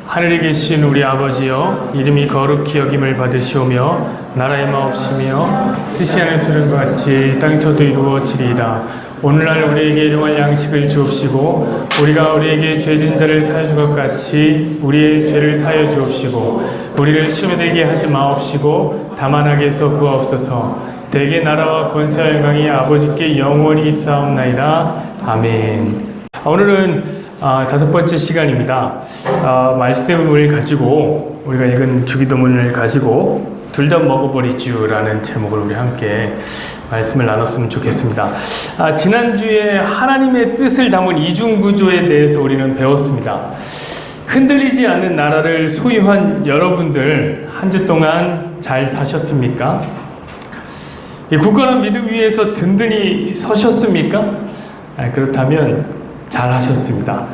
하늘에 계신 우리 아버지여, 이름이 거룩히 여김을 받으시오며 나라의 마옵시며 뜻이 하늘에서는 같이 땅에서도 이루어지리이다. 오늘날 우리에게 일용할 양식을 주옵시고 우리가 우리에게 죄진 자를 사여 준 것 같이 우리의 죄를 사여 주옵시고 우리를 시험에 들게 하지 마옵시고 다만 악에서 구하옵소서. 대개 나라와 권세와 영광이 아버지께 영원히 있사옵나이다. 아멘. 오늘은 다섯 번째 시간입니다. 말씀을 가지고 우리가 읽은 주기도문을 가지고 둘 다 먹어버리주라는 제목을 우리 함께 말씀을 나눴으면 좋겠습니다. 지난주에 하나님의 뜻을 담은 이중구조에 대해서 우리는 배웠습니다. 흔들리지 않는 나라를 소유한 여러분들 한 주 동안 잘 사셨습니까? 이 굳건한 믿음 위에서 든든히 서셨습니까? 그렇다면 잘 하셨습니다.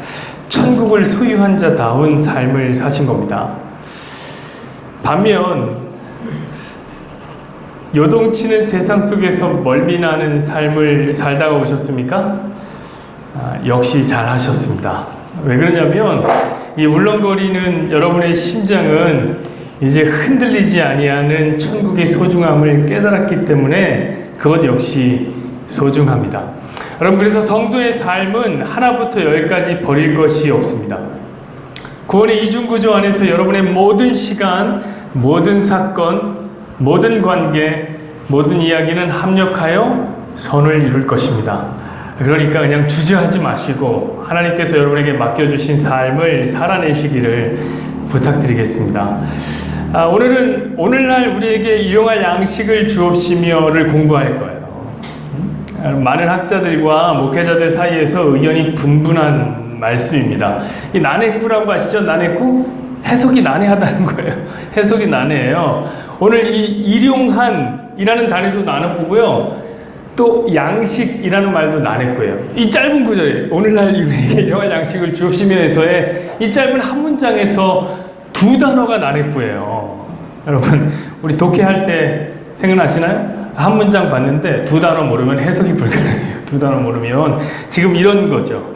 천국을 소유한 자다운 삶을 사신 겁니다. 반면 요동치는 세상 속에서 멀미나는 삶을 살다가 오셨습니까? 역시 잘 하셨습니다. 왜 그러냐면 이 울렁거리는 여러분의 심장은 이제 흔들리지 아니하는 천국의 소중함을 깨달았기 때문에 그것 역시 소중합니다. 여러분, 그래서 성도의 삶은 하나부터 열까지 버릴 것이 없습니다. 구원의 이중구조 안에서 여러분의 모든 시간, 모든 사건, 모든 관계, 모든 이야기는 합력하여 선을 이룰 것입니다. 그러니까 그냥 주저하지 마시고 하나님께서 여러분에게 맡겨주신 삶을 살아내시기를 부탁드리겠습니다. 오늘은 오늘날 우리에게 일용할 양식을 주옵시며를 공부할 거예요. 많은 학자들과 목회자들 사이에서 의견이 분분한 말씀입니다. 이 난해구라고 아시죠? 난해구? 해석이 난해하다는 거예요. 해석이 난해해요. 오늘 이 일용한이라는 단어도 난해구고요. 또 양식이라는 말도 난해구예요. 이 짧은 구절에 오늘날 우리에게 일용할 양식을 주옵시며에서의 이 짧은 한 문장에서 두 단어가 난해구예요. 여러분, 우리 독해할 때 생각나시나요? 한 문장 봤는데 두 단어 모르면 해석이 불가능해요. 두 단어 모르면 지금 이런 거죠.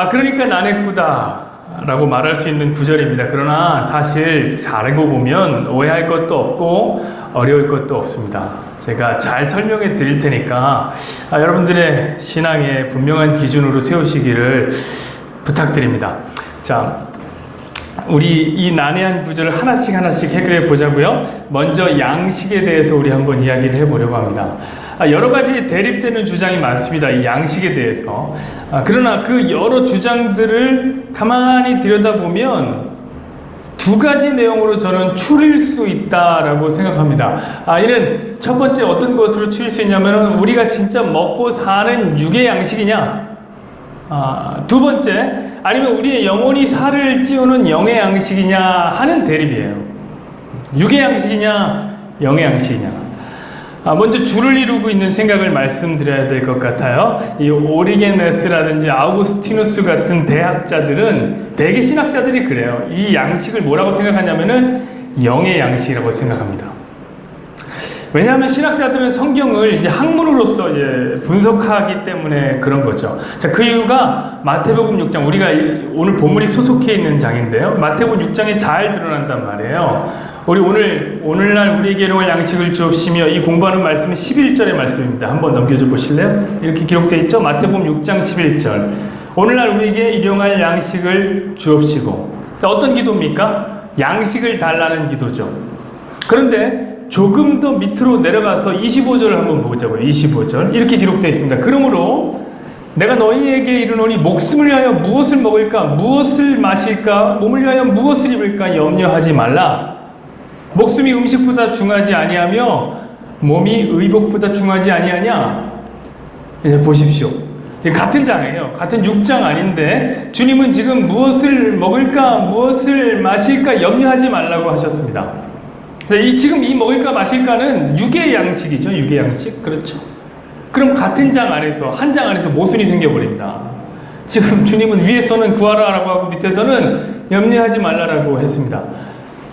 그러니까 난해구다 라고 말할 수 있는 구절입니다. 그러나 사실 잘 알고 보면 오해할 것도 없고 어려울 것도 없습니다. 제가 잘 설명해 드릴 테니까 여러분들의 신앙의 분명한 기준으로 세우시기를 부탁드립니다. 자, 우리 이 난해한 구절을 하나씩 해결해 보자고요. 먼저 양식에 대해서 우리 한번 이야기를 해보려고 합니다. 여러 가지 대립되는 주장이 많습니다. 이 양식에 대해서. 그러나 그 여러 주장들을 가만히 들여다보면 두 가지 내용으로 저는 추릴 수 있다라고 생각합니다. 이는 첫 번째 어떤 것으로 추릴 수 있냐면 우리가 진짜 먹고 사는 육의 양식이냐, 두 번째 아니면 우리의 영혼이 살을 찌우는 영의 양식이냐 하는 대립이에요. 육의 양식이냐 영의 양식이냐. 먼저 줄을 이루고 있는 생각을 말씀드려야 될 것 같아요. 이 오리게네스라든지 아우구스티누스 같은 대학자들은, 대개 신학자들이 그래요. 이 양식을 뭐라고 생각하냐면은 영의 양식이라고 생각합니다. 왜냐하면 신학자들은 성경을 이제 학문으로서 이제 분석하기 때문에 그런 거죠. 자, 그 이유가 마태복음 6장, 우리가 오늘 본문이 소속해 있는 장인데요. 마태복음 6장에 잘 드러난단 말이에요. 우리 오늘날 우리에게 일용할 양식을 주옵시며, 이 공부하는 말씀은 11절의 말씀입니다. 한번 넘겨줘 보실래요? 이렇게 기록되어 있죠. 마태복음 6장 11절. 오늘날 우리에게 일용할 양식을 주옵시고. 자, 어떤 기도입니까? 양식을 달라는 기도죠. 그런데 조금 더 밑으로 내려가서 25절을 한번 보자고요. 25절 이렇게 기록되어 있습니다. 그러므로 내가 너희에게 이르노니 목숨을 위하여 무엇을 먹을까, 무엇을 마실까, 몸을 위하여 무엇을 입을까 염려하지 말라. 목숨이 음식보다 중하지 아니하며 몸이 의복보다 중하지 아니하냐. 이제 보십시오. 같은 장이에요. 같은 6장 아닌데 주님은 지금 무엇을 먹을까, 무엇을 마실까 염려하지 말라고 하셨습니다. 지금 이 먹을까 마실까는 육의 양식이죠. 육의 양식. 그렇죠. 그럼 같은 장 안에서, 한 장 안에서 모순이 생겨버립니다. 지금 주님은 위에서는 구하라라고 하고 밑에서는 염려하지 말라라고 했습니다.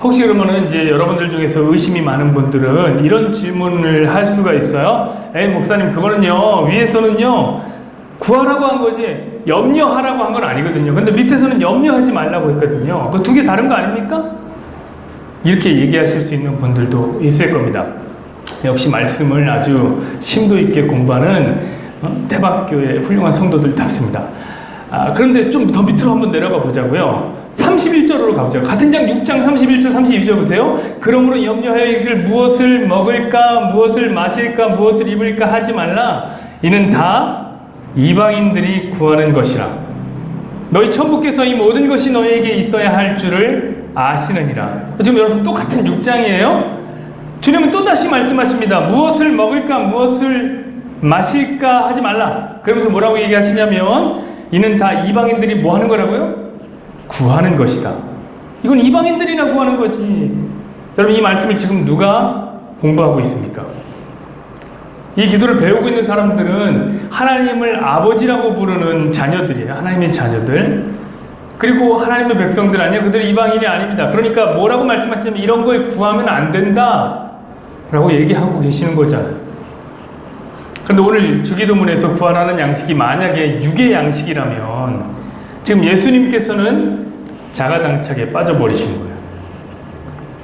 혹시 그러면은 이제 여러분들 중에서 의심이 많은 분들은 이런 질문을 할 수가 있어요. 목사님, 그거는요, 위에서는요 구하라고 한 거지 염려하라고 한 건 아니거든요. 근데 밑에서는 염려하지 말라고 했거든요. 그 두 개 다른 거 아닙니까? 이렇게 얘기하실 수 있는 분들도 있을 겁니다. 역시 말씀을 아주 심도 있게 공부하는 대박교회 훌륭한 성도들답습니다. 그런데 좀 더 밑으로 한번 내려가 보자고요. 31절로 가보자고. 같은 장 6장 31절 32절 보세요. 그러므로 염려하여 이를 무엇을 먹을까 무엇을 마실까 무엇을 입을까 하지 말라. 이는 다 이방인들이 구하는 것이라. 너희 천부께서 이 모든 것이 너희에게 있어야 할 줄을 아시느니라. 지금 여러분 똑같은 6장이에요. 주님은 또다시 말씀하십니다. 무엇을 먹을까 무엇을 마실까 하지 말라. 그러면서 뭐라고 얘기하시냐면 이는 다 이방인들이 뭐 하는 거라고요? 구하는 것이다. 이건 이방인들이나 구하는 거지. 여러분 이 말씀을 지금 누가 공부하고 있습니까? 이 기도를 배우고 있는 사람들은 하나님을 아버지라고 부르는 자녀들이에요. 하나님의 자녀들. 그리고 하나님의 백성들 아니야. 그들은 이방인이 아닙니다. 그러니까 뭐라고 말씀하시냐면 이런 걸 구하면 안 된다 라고 얘기하고 계시는 거잖아요. 그런데 오늘 주기도문에서 구하라는 양식이 만약에 육의 양식이라면 지금 예수님께서는 자가당착에 빠져버리신 거예요.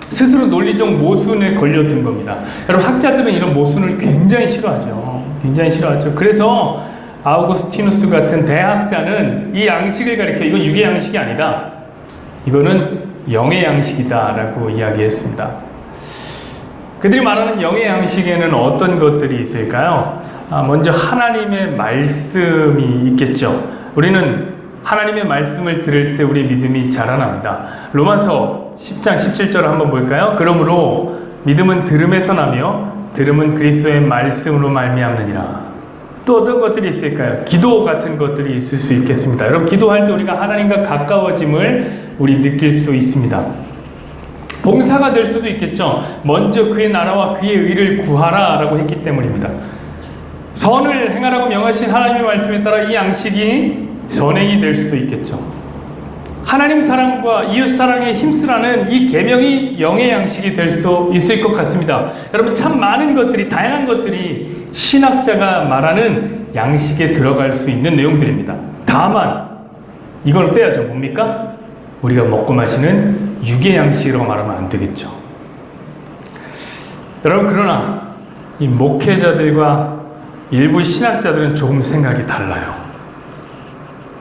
스스로 논리적 모순에 걸려든 겁니다. 여러분 학자들은 이런 모순을 굉장히 싫어하죠. 굉장히 싫어하죠. 그래서 아우구스티누스 같은 대학자는 이 양식을 가리켜 이건 육의 양식이 아니다. 이거는 영의 양식이다 라고 이야기했습니다. 그들이 말하는 영의 양식에는 어떤 것들이 있을까요? 먼저 하나님의 말씀이 있겠죠. 우리는 하나님의 말씀을 들을 때 우리 믿음이 자라납니다. 로마서 10장 17절을 한번 볼까요? 그러므로 믿음은 들음에서 나며 들음은 그리스도의 말씀으로 말미암느니라. 또 어떤 것들이 있을까요? 기도 같은 것들이 있을 수 있겠습니다. 여러분 기도할 때 우리가 하나님과 가까워짐을 우리 느낄 수 있습니다. 봉사가 될 수도 있겠죠. 먼저 그의 나라와 그의 의를 구하라 라고 했기 때문입니다. 선을 행하라고 명하신 하나님의 말씀에 따라 이 양식이 선행이 될 수도 있겠죠. 하나님 사랑과 이웃 사랑에 힘쓰라는 이 계명이 영의 양식이 될 수도 있을 것 같습니다. 여러분 참 많은 것들이 다양한 것들이 신학자가 말하는 양식에 들어갈 수 있는 내용들입니다. 다만 이걸 빼야죠. 뭡니까? 우리가 먹고 마시는 육의 양식이라고 말하면 안 되겠죠. 여러분 그러나 이 목회자들과 일부 신학자들은 조금 생각이 달라요.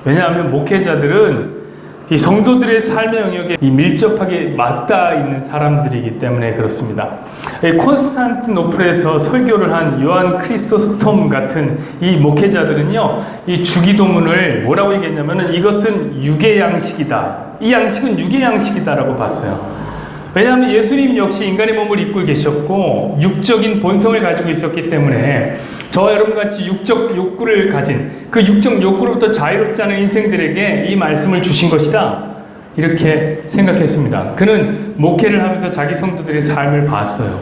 왜냐하면 목회자들은 이 성도들의 삶의 영역에 이 밀접하게 맞닿아 있는 사람들이기 때문에 그렇습니다. 콘스탄티노플에서 설교를 한 요한 크리소스톰 같은 이 목회자들은요, 이 주기도문을 뭐라고 얘기했냐면은 이것은 육의 양식이다. 이 양식은 육의 양식이다라고 봤어요. 왜냐하면 예수님 역시 인간의 몸을 입고 계셨고 육적인 본성을 가지고 있었기 때문에 저와 여러분같이 육적 욕구를 가진 그 육적 욕구로부터 자유롭지 않은 인생들에게 이 말씀을 주신 것이다 이렇게 생각했습니다. 그는 목회를 하면서 자기 성도들의 삶을 봤어요.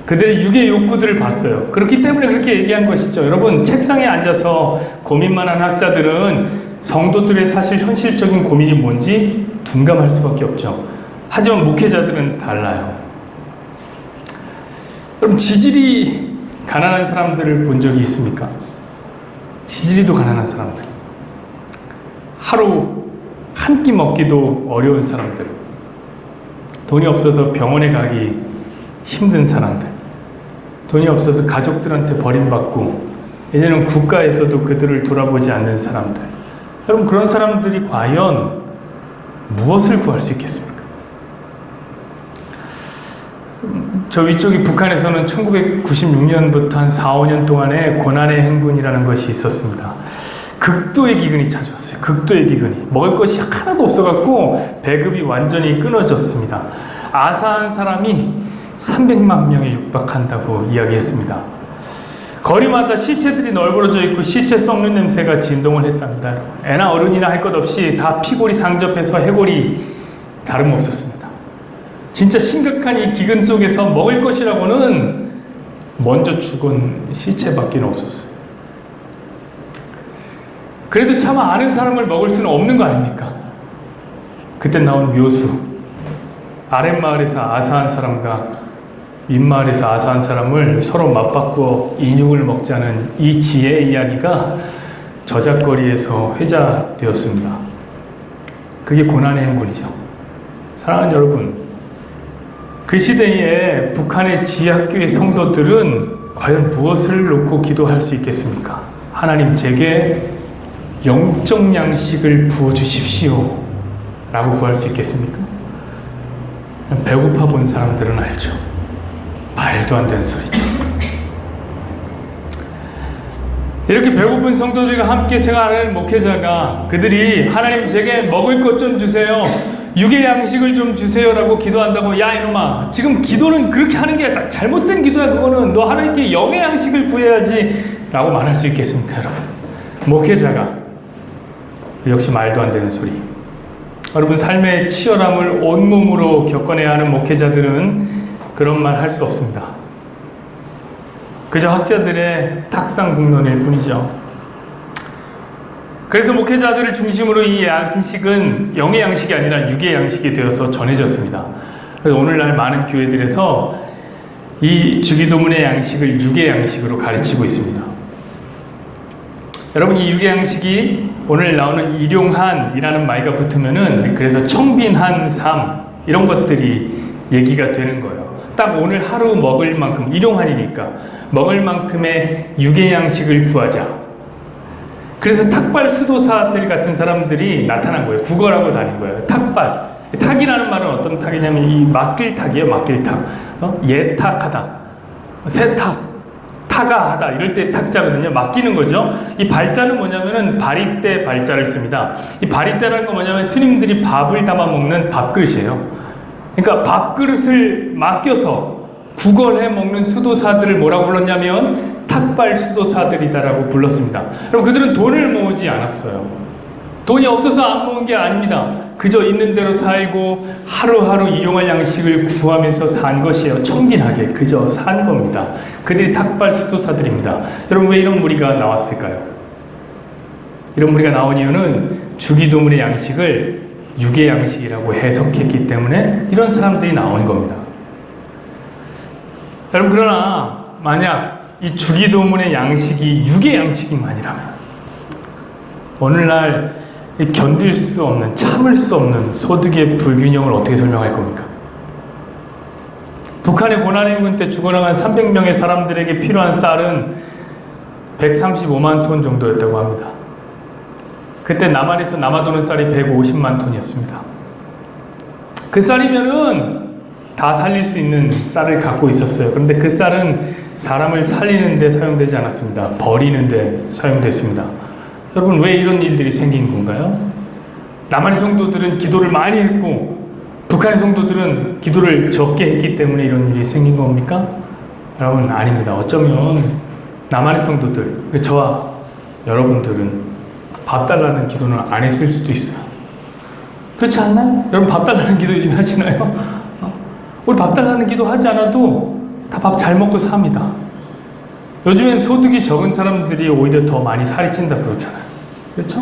그들의 육의 욕구들을 봤어요. 그렇기 때문에 그렇게 얘기한 것이죠. 여러분 책상에 앉아서 고민만 한 학자들은 성도들의 사실 현실적인 고민이 뭔지 둔감할 수밖에 없죠. 하지만 목회자들은 달라요. 그럼 지질이 가난한 사람들을 본 적이 있습니까? 지질이도 가난한 사람들, 하루 한 끼 먹기도 어려운 사람들, 돈이 없어서 병원에 가기 힘든 사람들, 돈이 없어서 가족들한테 버림받고 이제는 국가에서도 그들을 돌아보지 않는 사람들. 여러분 그런 사람들이 과연 무엇을 구할 수 있겠습니까? 저 위쪽이 북한에서는 1996년부터 한 4, 5년 동안에 고난의 행군이라는 것이 있었습니다. 극도의 기근이 찾아왔어요. 극도의 기근이. 먹을 것이 하나도 없어갖고 배급이 완전히 끊어졌습니다. 아사한 사람이 300만 명에 육박한다고 이야기했습니다. 거리마다 시체들이 널브러져 있고 시체 썩는 냄새가 진동을 했답니다. 애나 어른이나 할 것 없이 다 피골이 상접해서 해골이 다름없었습니다. 진짜 심각한 이 기근 속에서 먹을 것이라고는 먼저 죽은 시체밖에 없었어요. 그래도 차마 아는 사람을 먹을 수는 없는 거 아닙니까? 그때 나온 묘수. 아랫마을에서 아사한 사람과 윗마을에서 아사한 사람을 서로 맞바꾸어 인육을 먹자는 이 지혜의 이야기가 저작거리에서 회자되었습니다. 그게 고난의 행군이죠. 사랑하는 여러분, 그 시대에 북한의 지하교회 성도들은 과연 무엇을 놓고 기도할 수 있겠습니까? 하나님, 제게 영적 양식을 부어주십시오 라고 구할 수 있겠습니까? 배고파 본 사람들은 알죠. 말도 안 되는 소리죠. 이렇게 배고픈 성도들과 함께 생활하는 목회자가 그들이 하나님, 제게 먹을 것 좀 주세요, 육의 양식을 좀 주세요 라고 기도한다고, 야 이놈아, 지금 기도는 그렇게 하는 게 잘못된 기도야. 그거는 너 하나님께 영의 양식을 구해야지 라고 말할 수 있겠습니까? 여러분, 목회자가 역시 말도 안 되는 소리. 여러분, 삶의 치열함을 온몸으로 겪어내야 하는 목회자들은 그런 말 할 수 없습니다. 그저 학자들의 탁상국론일 뿐이죠. 그래서 목회자들을 중심으로 이 양식은 영의 양식이 아니라 육의 양식이 되어서 전해졌습니다. 그래서 오늘날 많은 교회들에서 이 주기도문의 양식을 육의 양식으로 가르치고 있습니다. 여러분, 이 육의 양식이 오늘 나오는 일용한이라는 말과 붙으면은 그래서 청빈한 삶, 이런 것들이 얘기가 되는 거예요. 딱 오늘 하루 먹을 만큼, 일용한이니까 먹을 만큼의 육의 양식을 구하자. 그래서 탁발 수도사들 같은 사람들이 나타난 거예요. 구걸하고 다닌 거예요. 탁발. 탁이라는 말은 어떤 탁이냐면 이 막길탁이에요. 막길탁. 예탁하다, 세탁, 타가하다, 이럴 때 탁자거든요. 맡기는 거죠. 이 발자는 뭐냐면은 바리떼 발자를 씁니다. 이 바리떼라는 건 뭐냐면 스님들이 밥을 담아 먹는 밥그릇이에요. 그러니까 밥그릇을 맡겨서 구걸해 먹는 수도사들을 뭐라고 불렀냐면 탁발 수도사들이다라고 불렀습니다. 그럼 그들은 돈을 모으지 않았어요. 돈이 없어서 안 모은 게 아닙니다. 그저 있는 대로 살고 하루하루 일용할 양식을 구하면서 산 것이에요. 청빈하게 그저 산 겁니다. 그들이 탁발 수도사들입니다. 여러분, 왜 이런 무리가 나왔을까요? 이런 무리가 나온 이유는 주기도문의 양식을 육의 양식이라고 해석했기 때문에 이런 사람들이 나온 겁니다. 여러분, 그러나 만약 이 주기도문의 양식이 육의 양식이만이라면 오늘날 견딜 수 없는, 참을 수 없는 소득의 불균형을 어떻게 설명할 겁니까? 북한의 고난행군 때 죽어나간 300명의 사람들에게 필요한 쌀은 135만 톤 정도였다고 합니다. 그때 남한에서 남아도는 쌀이 150만 톤이었습니다. 그 쌀이면은 다 살릴 수 있는 쌀을 갖고 있었어요. 그런데 그 쌀은 사람을 살리는 데 사용되지 않았습니다. 버리는 데 사용됐습니다. 여러분, 왜 이런 일들이 생긴 건가요? 남한의 성도들은 기도를 많이 했고 북한의 성도들은 기도를 적게 했기 때문에 이런 일이 생긴 겁니까? 여러분, 아닙니다. 어쩌면 남한의 성도들, 저와 여러분들은 밥 달라는 기도는 안 했을 수도 있어요. 그렇지 않나요? 여러분, 밥 달라는 기도 요즘 하시나요? 우리 밥 달라는 기도 하지 않아도 다 밥 잘 먹고 삽니다. 요즘엔 소득이 적은 사람들이 오히려 더 많이 살이 찐다 그러잖아요. 그렇죠?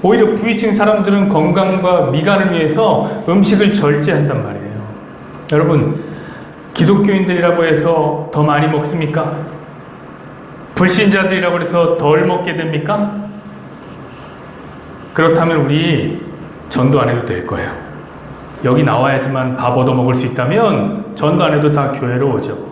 오히려 부위층 사람들은 건강과 미간을 위해서 음식을 절제한단 말이에요. 여러분, 기독교인들이라고 해서 더 많이 먹습니까? 불신자들이라고 해서 덜 먹게 됩니까? 그렇다면 우리 전도 안 해도 될 거예요. 여기 나와야지만 밥 얻어 먹을 수 있다면 전도 안 해도 다 교회로 오죠.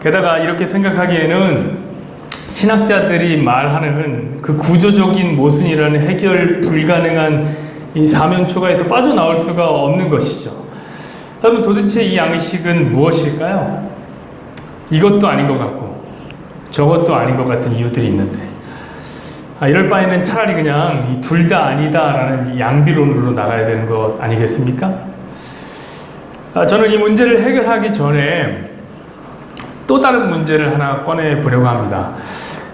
게다가 이렇게 생각하기에는 신학자들이 말하는 그 구조적인 모순이라는 해결 불가능한 이 사면초가에서 빠져나올 수가 없는 것이죠. 여러분, 도대체 이 양식은 무엇일까요? 이것도 아닌 것 같고 저것도 아닌 것 같은 이유들이 있는데, 이럴 바에는 차라리 그냥 이 둘 다 아니다라는 양비론으로 나가야 되는 것 아니겠습니까? 저는 이 문제를 해결하기 전에 또 다른 문제를 하나 꺼내보려고 합니다.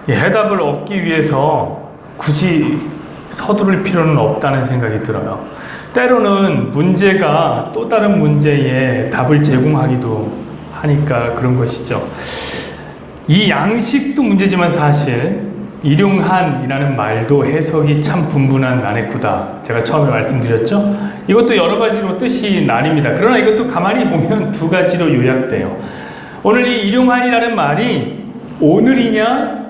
이 해답을 얻기 위해서 굳이 서두를 필요는 없다는 생각이 들어요. 때로는 문제가 또 다른 문제에 답을 제공하기도 하니까 그런 것이죠. 이 양식도 문제지만 사실 일용한이라는 말도 해석이 참 분분한 난해구다. 제가 처음에 말씀드렸죠. 이것도 여러 가지로 뜻이 나뉩니다. 그러나 이것도 가만히 보면 두 가지로 요약돼요. 오늘 이 일용한이라는 말이 오늘이냐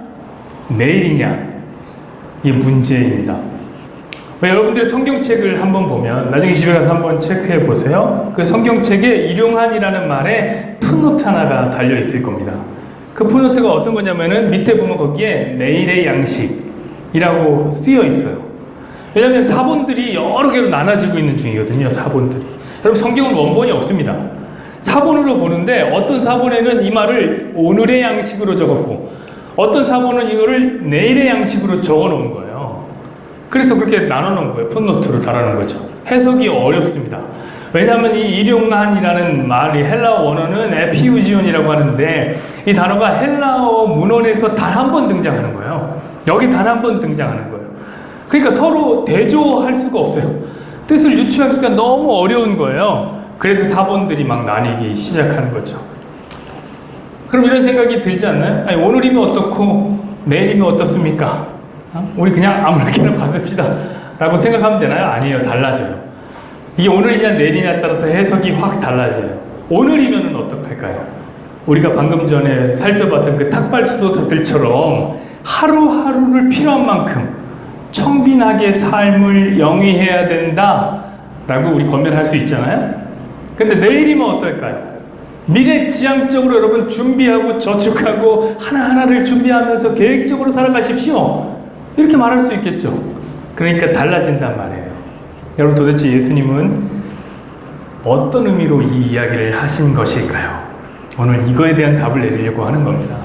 내일이냐? 이게 문제입니다. 여러분들의 성경책을 한번 보면 나중에 집에 가서 한번 체크해 보세요. 그 성경책에 일용한이라는 말에 풋노트 하나가 달려 있을 겁니다. 그 풋노트가 어떤 거냐면은 밑에 보면 거기에 내일의 양식이라고 쓰여 있어요. 왜냐하면 사본들이 여러 개로 나눠지고 있는 중이거든요. 사본들이. 여러분 성경은 원본이 없습니다. 사본으로 보는데 어떤 사본에는 이 말을 오늘의 양식으로 적었고 어떤 사본은 이거를 내일의 양식으로 적어 놓은 거예요. 그래서 그렇게 나눠 놓은 거예요. 풋노트로 달아놓은 거죠. 해석이 어렵습니다. 왜냐하면 이 일용한이라는 말이 헬라어 원어는 에피우지온이라고 하는데 이 단어가 헬라어 문헌에서 단 한 번 등장하는 거예요. 여기 단 한 번 등장하는 거예요. 그러니까 서로 대조할 수가 없어요. 뜻을 유추하기가 너무 어려운 거예요. 그래서 사본들이 막 나뉘기 시작하는 거죠. 그럼 이런 생각이 들지 않나요? 아니, 오늘이면 어떻고 내일이면 어떻습니까? 우리 그냥 아무렇게나 받읍시다 라고 생각하면 되나요? 아니에요. 달라져요. 이게 오늘이냐 내일이냐에 따라서 해석이 확 달라져요. 오늘이면 어떡할까요? 우리가 방금 전에 살펴봤던 그 탁발수도사들처럼 하루하루를 필요한 만큼 청빈하게 삶을 영위해야 된다 라고 우리 권면할 수 있잖아요. 근데 내일이면 어떨까요? 미래지향적으로 여러분 준비하고 저축하고 하나하나를 준비하면서 계획적으로 살아가십시오. 이렇게 말할 수 있겠죠. 그러니까 달라진단 말이에요. 여러분 도대체 예수님은 어떤 의미로 이 이야기를 하신 것일까요? 오늘 이거에 대한 답을 내리려고 하는 겁니다.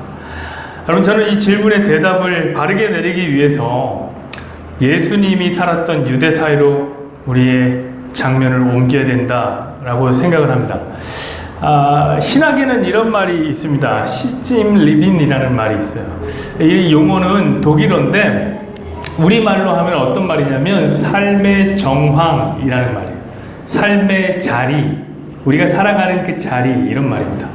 여러분 저는 이 질문의 대답을 바르게 내리기 위해서 예수님이 살았던 유대 사회로 우리의 장면을 옮겨야 된다라고 생각을 합니다. 신학에는 이런 말이 있습니다. 시찜 리빈이라는 말이 있어요. 이 용어는 독일어인데 우리말로 하면 어떤 말이냐면 삶의 정황이라는 말이에요. 삶의 자리, 우리가 살아가는 그 자리, 이런 말입니다.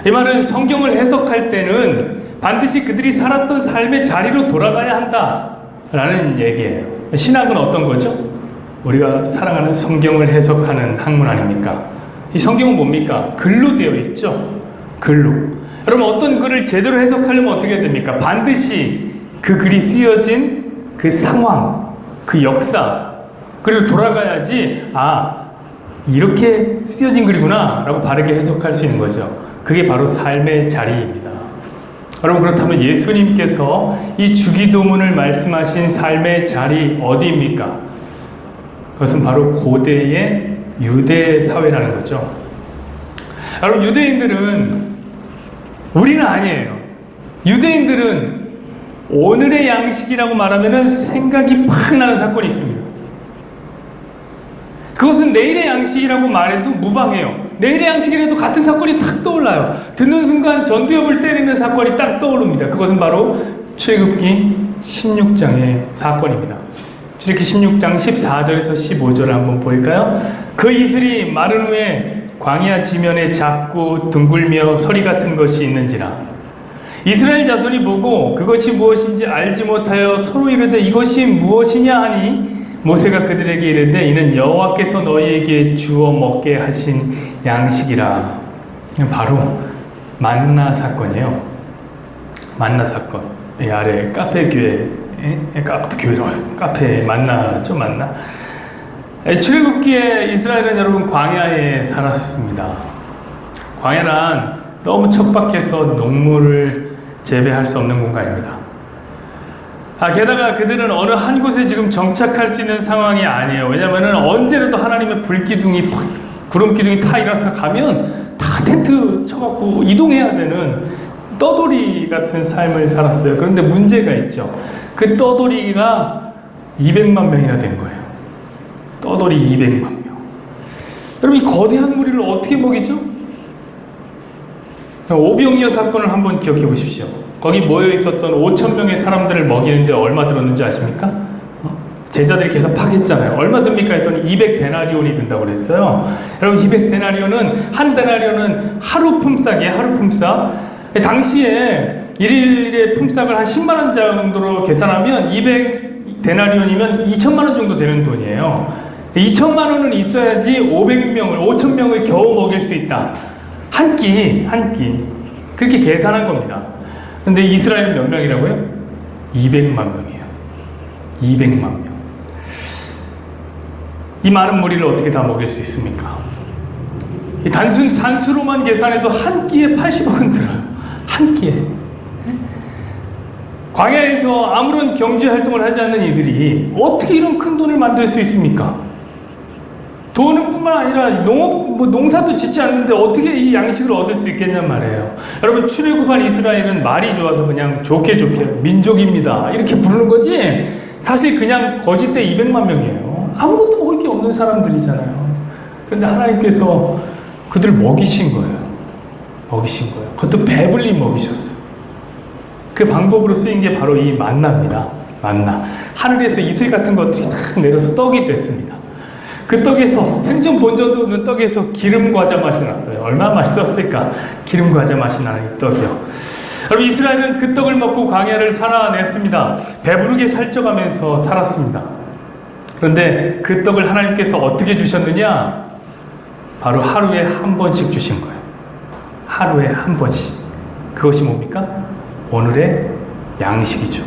이 말은 성경을 해석할 때는 반드시 그들이 살았던 삶의 자리로 돌아가야 한다라는 얘기예요. 신학은 어떤 거죠? 우리가 사랑하는 성경을 해석하는 학문 아닙니까? 이 성경은 뭡니까? 글로 되어 있죠? 글로. 여러분 어떤 글을 제대로 해석하려면 어떻게 해야 됩니까? 반드시 그 글이 쓰여진 그 상황, 그 역사, 그리고 돌아가야지 이렇게 쓰여진 글이구나 라고 바르게 해석할 수 있는 거죠. 그게 바로 삶의 자리입니다. 여러분 그렇다면 예수님께서 이 주기도문을 말씀하신 삶의 자리 어디입니까? 그것은 바로 고대의 유대 사회라는 거죠. 여러분 유대인들은 우리는 아니에요. 유대인들은 오늘의 양식이라고 말하면 생각이 팍 나는 사건이 있습니다. 그것은 내일의 양식이라고 말해도 무방해요. 내일의 양식이라도 같은 사건이 탁 떠올라요. 듣는 순간 전두엽을 때리는 사건이 딱 떠오릅니다. 그것은 바로 출애굽기 16장의 사건입니다. 출애굽기 16장 14절에서 15절을 한번 볼까요? 그 이슬이 마른 후에 광야 지면에 작고 둥글며 서리 같은 것이 있는지라 이스라엘 자손이 보고 그것이 무엇인지 알지 못하여 서로 이르되 이것이 무엇이냐 하니 모세가 그들에게 이르되 이는 여호와께서 너희에게 주어 먹게 하신 양식이라. 바로 만나 사건이에요. 만나 사건. 이 아래 카페 만나죠, 만나. 출애굽기에 이스라엘은 여러분 광야에 살았습니다. 광야란 너무 척박해서 농물을 재배할 수 없는 공간입니다. 게다가 그들은 어느 한 곳에 지금 정착할 수 있는 상황이 아니에요. 왜냐하면 언제라도 하나님의 불기둥이, 구름기둥이 타 일어서 가면 다 텐트 쳐갖고 이동해야 되는 떠돌이 같은 삶을 살았어요. 그런데 문제가 있죠. 그 떠돌이가 200만 명이나 된 거예요. 떠돌이 200만 명. 여러분 이 거대한 무리를 어떻게 먹이죠? 오병이어 사건을 한번 기억해 보십시오. 거기 모여 있었던 5,000명의 사람들을 먹이는데 얼마 들었는지 아십니까? 제자들이 계속 파겠잖아요. 얼마 듭니까? 했더니 200데나리온이 든다고 그랬어요. 여러분 200데나리온은 한 데나리온은 하루 품삯이에요. 하루 품삯. 당시에 일일의 품삯을 한 10만 원 정도로 계산하면 200데나리온이면 2천만 원 정도 되는 돈이에요. 2천만 원은 있어야지 5,000명을 겨우 먹일 수 있다. 한 끼. 그렇게 계산한 겁니다. 근데 이스라엘은 몇 명이라고요? 200만 명이에요. 200만 명. 이 많은 무리를 어떻게 다 먹일 수 있습니까? 이 단순 산수로만 계산해도 한 끼에 80억은 들어요. 한 끼에. 광야에서 아무런 경제 활동을 하지 않는 이들이 어떻게 이런 큰 돈을 만들 수 있습니까? 돈은 뿐만 아니라 농사도 짓지 않는데 어떻게 이 양식을 얻을 수 있겠냔 말이에요. 여러분, 출애굽한 이스라엘은 말이 좋아서 그냥 좋게 민족입니다 이렇게 부르는 거지, 사실 그냥 거짓대 200만 명이에요. 아무것도 먹을 게 없는 사람들이잖아요. 그런데 하나님께서 그들을 먹이신 거예요. 먹이신 거예요. 그것도 배불리 먹이셨어요. 그 방법으로 쓰인 게 바로 이 만나입니다. 만나. 하늘에서 이슬 같은 것들이 탁 내려서 떡이 됐습니다. 그 떡에서, 생전 본 적도 없는 떡에서 기름 과자 맛이 났어요. 얼마나 맛있었을까? 기름 과자 맛이 나는 이 떡이요. 여러분, 이스라엘은 그 떡을 먹고 광야를 살아냈습니다. 배부르게 살쪄가면서 살았습니다. 그런데 그 떡을 하나님께서 어떻게 주셨느냐? 바로 하루에 한 번씩 주신 거예요. 하루에 한 번씩. 그것이 뭡니까? 오늘의 양식이죠.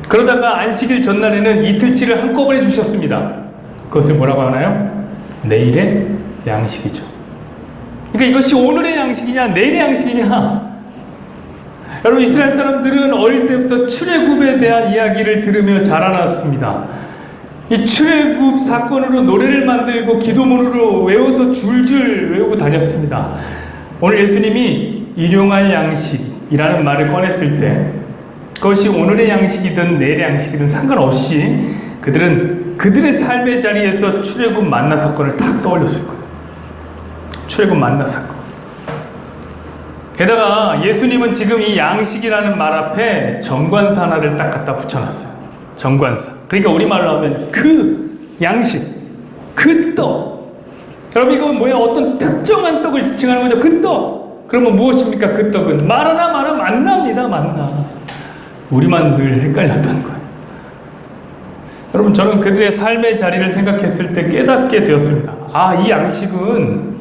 그러다가 안식일 전날에는 이틀치를 한꺼번에 주셨습니다. 그것을 뭐라고 하나요? 내일의 양식이죠. 그러니까 이것이 오늘의 양식이냐 내일의 양식이냐. 여러분, 이스라엘 사람들은 어릴 때부터 출애굽에 대한 이야기를 들으며 자라났습니다. 이 출애굽 사건으로 노래를 만들고 기도문으로 외워서 줄줄 외우고 다녔습니다. 오늘 예수님이 일용할 양식이라는 말을 꺼냈을 때 그것이 오늘의 양식이든 내일의 양식이든 상관없이 그들은 그들의 삶의 자리에서 출애굽 만나 사건을 딱 떠올렸을 거예요. 출애굽 만나 사건. 게다가 예수님은 지금 이 양식이라는 말 앞에 정관사 하나를 딱 갖다 붙여놨어요. 정관사. 그러니까 우리말로 하면 그 양식, 그 떡. 여러분, 이건 뭐예요? 어떤 특정한 떡을 지칭하는 거죠. 그 떡. 그러면 무엇입니까? 그 떡은 마라나 만나입니다. 만나. 우리만 늘 헷갈렸던 거예요. 여러분, 저는 그들의 삶의 자리를 생각했을 때 깨닫게 되었습니다. 아, 이 양식은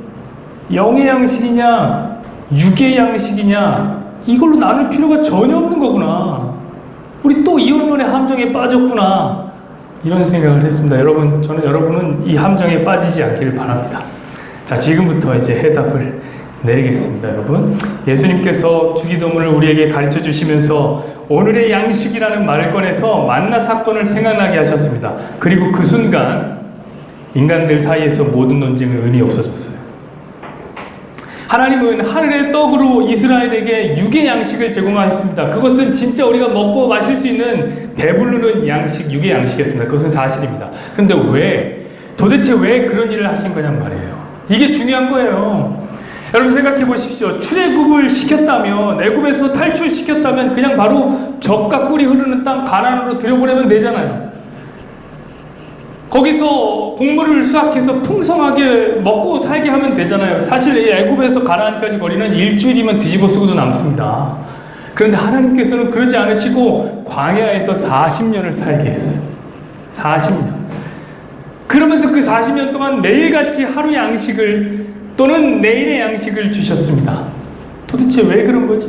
영의 양식이냐 육의 양식이냐 이걸로 나눌 필요가 전혀 없는 거구나. 우리 또 이혼론의 함정에 빠졌구나. 이런 생각을 했습니다. 여러분, 저는 여러분은 이 함정에 빠지지 않기를 바랍니다. 자, 지금부터 이제 해답을 내리겠습니다. 여러분, 예수님께서 주기도문을 우리에게 가르쳐 주시면서 오늘의 양식이라는 말을 꺼내서 만나 사건을 생각나게 하셨습니다. 그리고 그 순간 인간들 사이에서 모든 논쟁은 의미 없어졌어요. 하나님은 하늘의 떡으로 이스라엘에게 육의 양식을 제공하셨습니다. 그것은 진짜 우리가 먹고 마실 수 있는 배부르는 양식, 육의 양식이었습니다. 그것은 사실입니다. 그런데 도대체 왜 그런 일을 하신 거냔 말이에요. 이게 중요한 거예요. 여러분, 생각해 보십시오. 출애굽을 시켰다면, 애굽에서 탈출시켰다면 그냥 바로 젖과 꿀이 흐르는 땅 가나안으로 들여보내면 되잖아요. 거기서 곡물을 수확해서 풍성하게 먹고 살게 하면 되잖아요. 사실 이 애굽에서 가나안까지 거리는 일주일이면 뒤집어 쓰고도 남습니다. 그런데 하나님께서는 그러지 않으시고 광야에서 40년을 살게 했어요. 40년. 그러면서 그 40년 동안 매일같이 하루 양식을 또는 내일의 양식을 주셨습니다. 도대체 왜 그런 거지?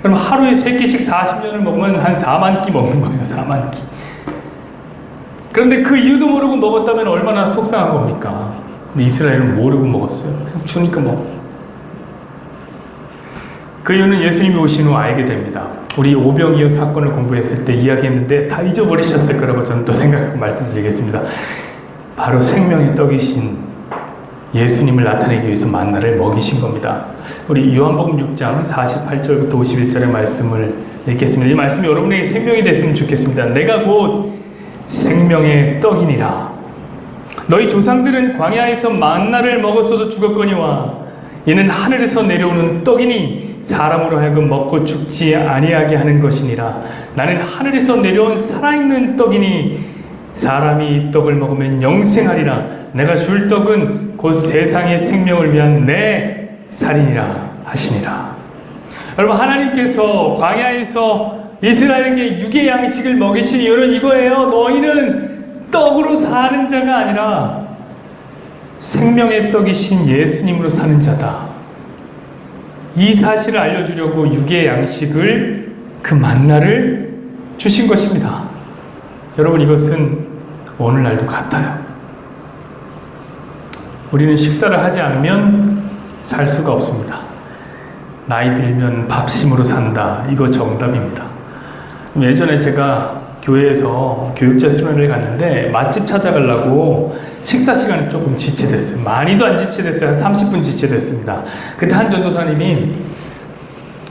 그럼 하루에 3끼씩 40년을 먹으면 한 4만 끼 먹는 거예요. 4만 끼. 그런데 그 이유도 모르고 먹었다면 얼마나 속상한 겁니까? 근데 이스라엘은 모르고 먹었어요. 그냥 주니까 먹어. 그 이유는 예수님이 오신 후 알게 됩니다. 우리 오병이어 사건을 공부했을 때 이야기했는데 다 잊어버리셨을 거라고 저는 또 생각하고 말씀드리겠습니다. 바로 생명의 떡이신 예수님을 나타내기 위해서 만나를 먹이신 겁니다. 우리 요한복음 6장 48절부터 51절의 말씀을 읽겠습니다. 이 말씀이 여러분에게 생명이 됐으면 좋겠습니다. 내가 곧 생명의 떡이니라. 너희 조상들은 광야에서 만나를 먹었어도 죽었거니와 이는 하늘에서 내려오는 떡이니 사람으로 하여금 먹고 죽지 아니하게 하는 것이니라. 나는 하늘에서 내려온 살아있는 떡이니 사람이 이 떡을 먹으면 영생하리라. 내가 줄 떡은 곧 세상의 생명을 위한 내 살이니라 하시니라. 여러분, 하나님께서 광야에서 이스라엘에게 육의 양식을 먹이신 이유는 이거예요. 너희는 떡으로 사는 자가 아니라 생명의 떡이신 예수님으로 사는 자다. 이 사실을 알려주려고 육의 양식을 그 만나를 주신 것입니다. 여러분, 이것은 오늘날도 같아요. 우리는 식사를 하지 않으면 살 수가 없습니다. 나이 들면 밥심으로 산다. 이거 정답입니다. 예전에 제가 교회에서 교육자 수련회를 갔는데 맛집 찾아가려고 식사 시간이 조금 지체됐어요. 많이도 안 지체됐어요. 한 30분 지체됐습니다. 그때 한 전도사님이,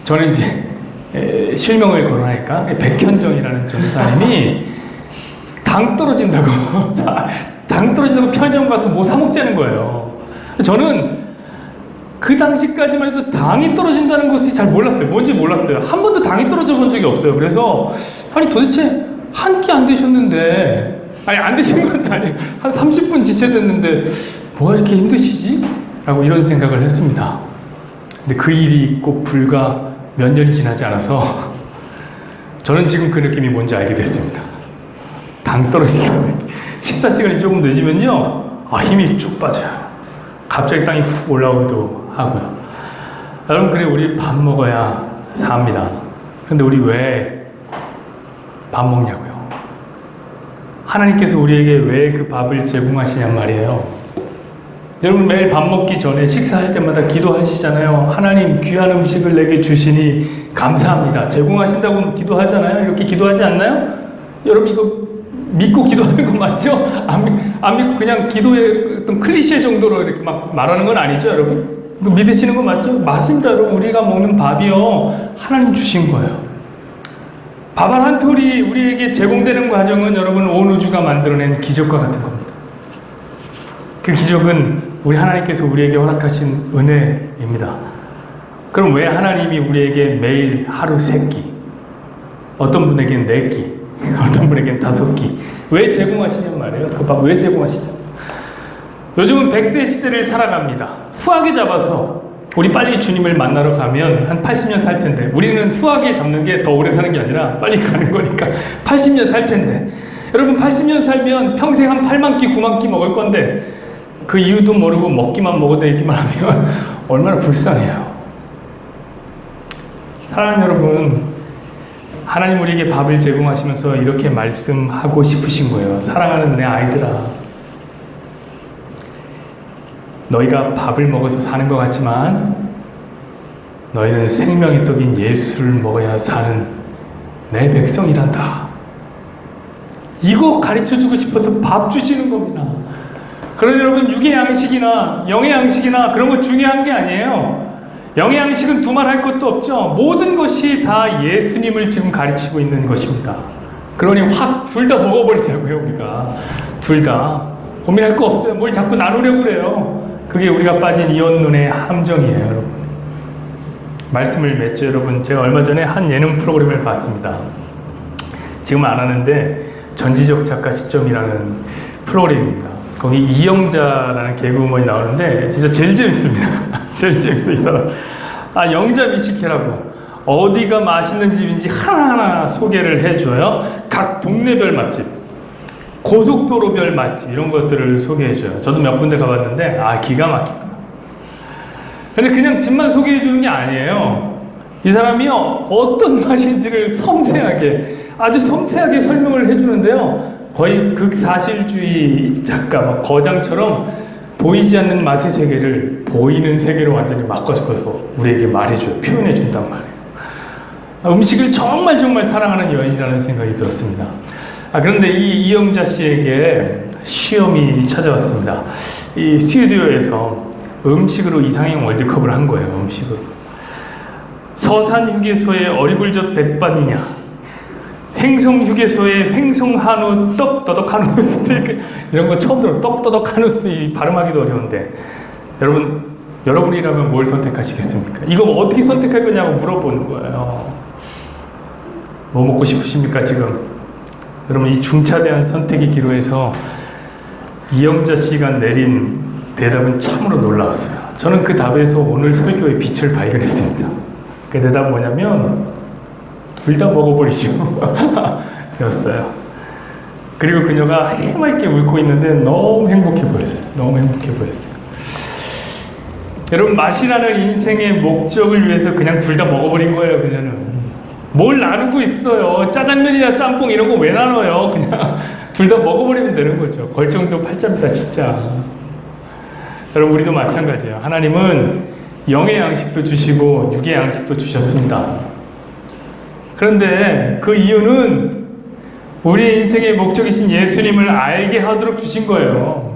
저는 이제 실명을 거론하니까 백현정이라는 전도사님이 당 떨어진다고 편의점 가서 뭐 사 먹자는 거예요. 저는 그 당시까지만 해도 당이 떨어진다는 것이 잘 몰랐어요. 뭔지 몰랐어요. 한 번도 당이 떨어져 본 적이 없어요. 그래서 아니 도대체 한 끼 안 드셨는데, 아니 안 드신 것도 아니에요. 한 30분 지체됐는데 뭐가 이렇게 힘드시지? 라고 이런 생각을 했습니다. 근데 그 일이 꼭 불과 몇 년이 지나지 않아서 저는 지금 그 느낌이 뭔지 알게 됐습니다. 당 떨어지다는 식사 시간이 조금 늦으면요, 힘이 쭉 빠져요. 갑자기 땅이 훅 올라오기도 하고요. 여러분, 그래 우리 밥 먹어야 삽니다. 근데 우리 왜 밥 먹냐고요? 하나님께서 우리에게 왜 그 밥을 제공하시냔 말이에요. 여러분, 매일 밥 먹기 전에 식사할 때마다 기도하시잖아요. 하나님, 귀한 음식을 내게 주시니 감사합니다. 제공하신다고 기도하잖아요. 이렇게 기도하지 않나요? 여러분, 이거 믿고 기도하는 거 맞죠? 안 믿고 그냥 기도의 어떤 클리셰 정도로 이렇게 막 말하는 건 아니죠, 여러분? 이거 믿으시는 거 맞죠? 맞습니다, 여러분. 우리가 먹는 밥이요, 하나님 주신 거예요. 밥 한 톨이 우리에게 제공되는 과정은 여러분, 온 우주가 만들어낸 기적과 같은 겁니다. 그 기적은 우리 하나님께서 우리에게 허락하신 은혜입니다. 그럼 왜 하나님이 우리에게 매일 하루 3끼, 어떤 분에게는 4끼, 어떤 분에게는 5끼, 왜 제공하시냔 말이에요. 그 밥 왜 제공하시냐. 요즘은 100세 시대를 살아갑니다. 후하게 잡아서 우리 빨리 주님을 만나러 가면 한 80년 살 텐데, 우리는 후하게 잡는 게 더 오래 사는 게 아니라 빨리 가는 거니까 80년 살 텐데, 여러분 80년 살면 평생 한 8만 끼, 9만 끼 먹을 건데 그 이유도 모르고 먹기만 먹어대기만 하면 얼마나 불쌍해요. 사랑하는 여러분, 하나님 우리에게 밥을 제공하시면서 이렇게 말씀하고 싶으신 거예요. 사랑하는 내 아이들아, 너희가 밥을 먹어서 사는 것 같지만 너희는 생명의 떡인 예수를 먹어야 사는 내 백성이란다. 이거 가르쳐주고 싶어서 밥 주시는 겁니다. 그러나 여러분, 육의 양식이나 영의 양식이나 그런 거 중요한 게 아니에요. 영의 양식은 두말할 것도 없죠. 모든 것이 다 예수님을 지금 가르치고 있는 것입니다. 그러니 확 둘 다 먹어버리자고요. 우리가 둘 다 고민할 거 없어요. 뭘 자꾸 나누려고 그래요. 그게 우리가 빠진 이혼론의 함정이에요, 여러분. 말씀을 맺죠, 여러분. 제가 얼마 전에 한 예능 프로그램을 봤습니다. 지금 안 하는데 전지적 작가 시점이라는 프로그램입니다. 거기 이영자라는 개그우먼이 나오는데 진짜 제일 재밌습니다. 제일 재밌어, 이 사람. 영자 미식회라고 어디가 맛있는 집인지 하나하나 소개를 해줘요. 각 동네별 맛집, 고속도로별 맛집, 이런 것들을 소개해줘요. 저도 몇 군데 가봤는데 기가 막히다. 근데 그냥 집만 소개해주는 게 아니에요. 이 사람이요, 어떤 맛인지를 섬세하게, 아주 섬세하게 설명을 해주는데요, 거의 극사실주의 작가 거장처럼 보이지 않는 맛의 세계를 보이는 세계로 완전히 바꿔서 우리에게 말해줘요. 표현해준단 말이에요. 음식을 정말 사랑하는 여인이라는 생각이 들었습니다. 그런데 이 이영자 씨에게 시험이 찾아왔습니다. 이 스튜디오에서 음식으로 이상형 월드컵을 한 거예요. 음식으로. 서산 휴게소의 어리굴젓 백반이냐, 횡성 휴게소의 횡성 한우 떡더덕 한우 스테이크, 이런 거 처음 들어. 떡더덕 한우 스테이크 발음하기도 어려운데, 여러분이라면 뭘 선택하시겠습니까? 이거 어떻게 선택할 거냐고 물어보는 거예요. 뭐 먹고 싶으십니까 지금? 여러분, 이 중차대한 선택의 기로에서 이영자 씨가 내린 대답은 참으로 놀라웠어요. 저는 그 답에서 오늘 설교의 빛을 발견했습니다. 그 대답은 뭐냐면 둘 다 먹어버리죠 였어요. 그리고 그녀가 해맑게 웃고 있는데 너무 행복해 보였어요. 너무 행복해 보였어요. 여러분, 맛이라는 인생의 목적을 위해서 그냥 둘 다 먹어버린 거예요. 그녀는 뭘 나누고 있어요. 짜장면이나 짬뽕 이런 거 왜 나눠요? 그냥 둘 다 먹어버리면 되는 거죠. 걸정도 팔자입니다, 진짜. 여러분, 우리도 마찬가지예요. 하나님은 영의 양식도 주시고 육의 양식도 주셨습니다. 그런데 그 이유는 우리의 인생의 목적이신 예수님을 알게 하도록 주신 거예요.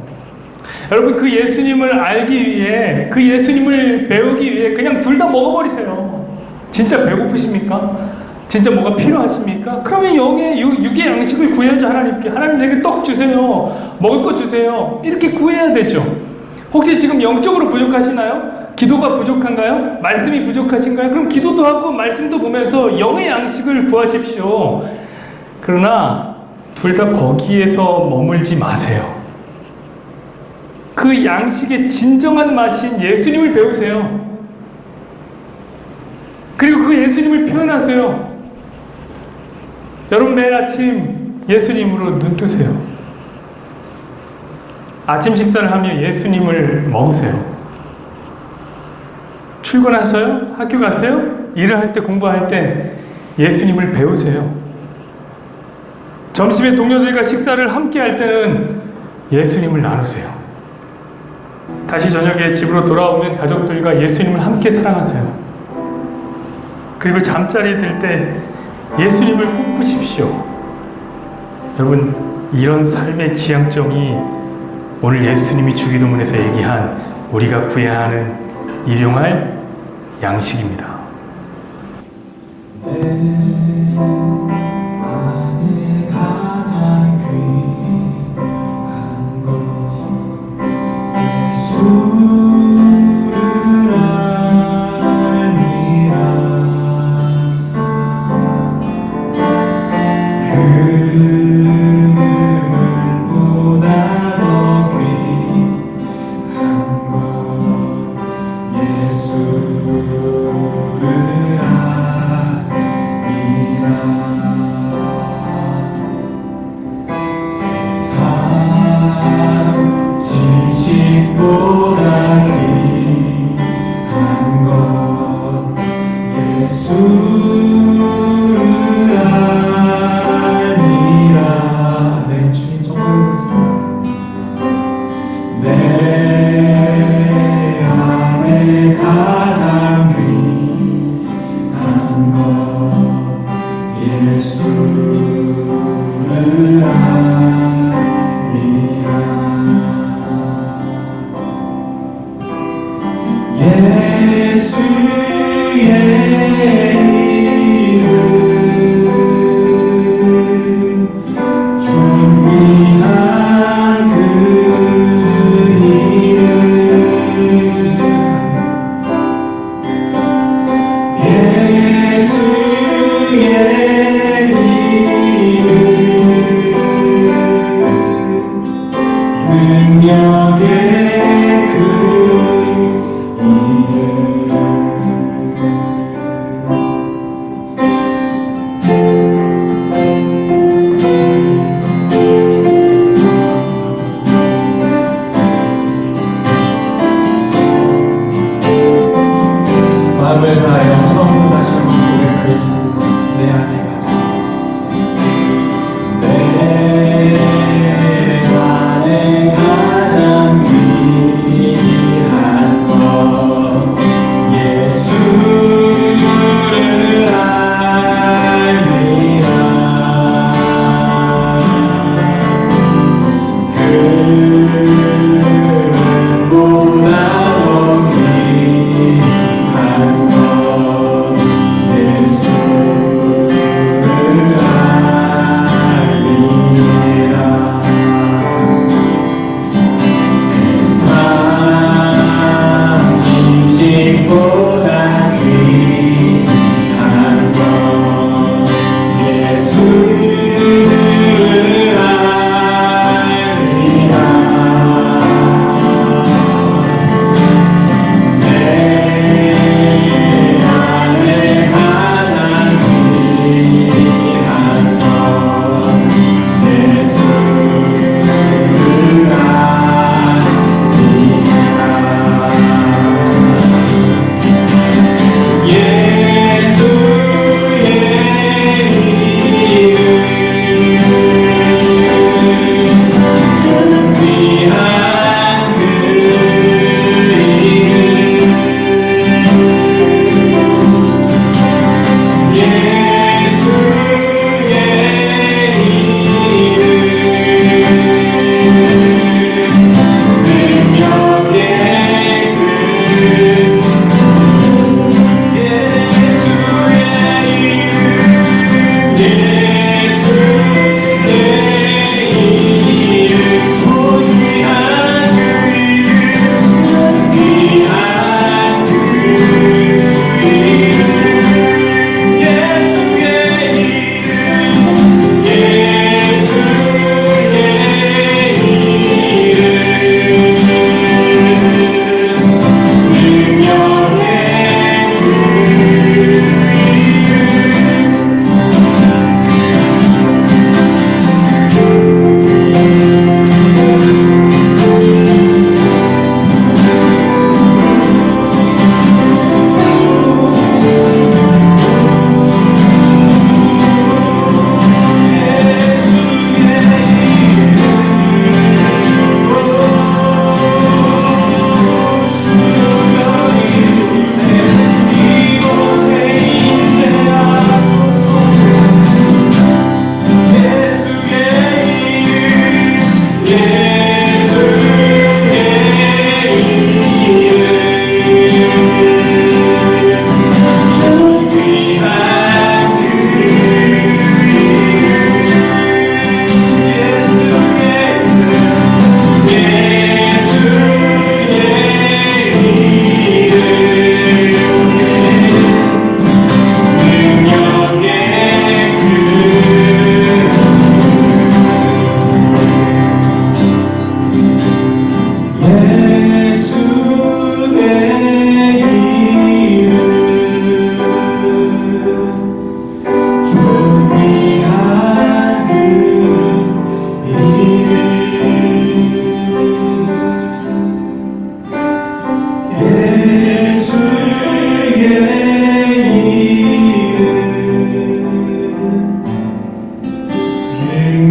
여러분, 그 예수님을 알기 위해, 그 예수님을 배우기 위해 그냥 둘 다 먹어버리세요. 진짜 배고프십니까? 진짜 뭐가 필요하십니까? 그러면 육의 양식을 구해야죠. 하나님께. 하나님, 내게 떡 주세요. 먹을 거 주세요. 이렇게 구해야 되죠. 혹시 지금 영적으로 부족하시나요? 기도가 부족한가요? 말씀이 부족하신가요? 그럼 기도도 하고 말씀도 보면서 영의 양식을 구하십시오. 그러나 둘 다 거기에서 머물지 마세요. 그 양식의 진정한 맛인 예수님을 배우세요. 그리고 그 예수님을 표현하세요. 여러분, 매일 아침 예수님으로 눈 뜨세요. 아침 식사를 하며 예수님을 먹으세요. 출근하셔요? 학교 가세요? 일을 할 때, 공부할 때 예수님을 배우세요. 점심에 동료들과 식사를 함께 할 때는 예수님을 나누세요. 다시 저녁에 집으로 돌아오면 가족들과 예수님을 함께 사랑하세요. 그리고 잠자리에 들 때 예수님을 꿈꾸십시오. 여러분, 이런 삶의 지향점이 오늘 예수님이 주기도문에서 얘기한 우리가 구해야 하는 일용할 양식입니다. 내 안에 가장 귀한 것 예수를 알미라. 금을보다 더 귀한 것 예수를 알미라. 세상 지식보다 귀한 것 예수를 알미라. 네, 주님 정말 그렇습니다. 내 안에 가장 귀한 것 예수를 알미라. 예수의 이름 존귀한 그 이름 예수의 이름 능력의 그 이름 마음을 다하여 처음부터 다시 한번 고백하겠습니다. 내 안에 가장 내 안에 가장 귀한 것 예수를 알미라. 금보다 더 귀한 것 예수를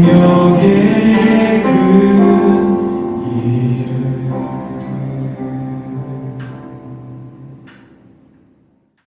능력의